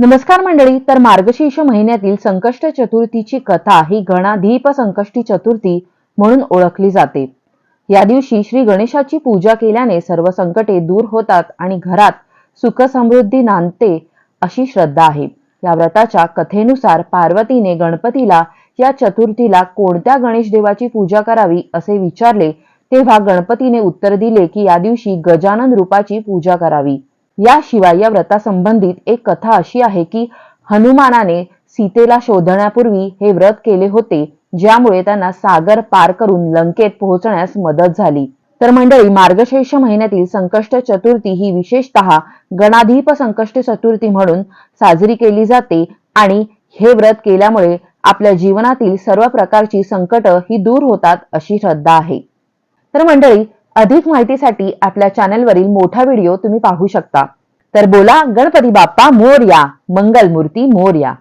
नमस्कार मंडळी. तर मार्गशीर्ष महिन्यातील संकष्ट चतुर्थीची कथा ही गणाधीप संकष्टी चतुर्थी म्हणून ओळखली जाते. या दिवशी श्री गणेशाची पूजा केल्याने सर्व संकटे दूर होतात आणि घरात सुख समृद्धी नांदते अशी श्रद्धा आहे. या व्रताच्या कथेनुसार पार्वतीने गणपतीला या चतुर्थीला कोणत्या गणेश देवाची पूजा करावी असे विचारले, तेव्हा गणपतीने उत्तर दिले की या दिवशी गजानन रूपाची पूजा करावी. याशिवाय या व्रतासंबंधित एक कथा अशी आहे की हनुमानाने सीतेला शोधण्यापूर्वी हे व्रत केले होते, ज्यामुळे त्यांना सागर पार करून लंकेत पोहोचण्यास मदत झाली. तर मंडळी, मार्गशीर्ष महिन्यातील संकष्ट चतुर्थी ही विशेषतः गणाधीप संकष्ट चतुर्थी म्हणून साजरी केली जाते आणि हे व्रत केल्यामुळे आपल्या जीवनातील सर्व प्रकारची संकट ही दूर होतात अशी श्रद्धा आहे. तर मंडळी, अधिक माहितीसाठी आपल्या चॅनलवरील मोठा व्हिडिओ तुम्ही पाहू शकता. तर बोला गणपती बाप्पा मोरया, मंगलमूर्ती मोरया.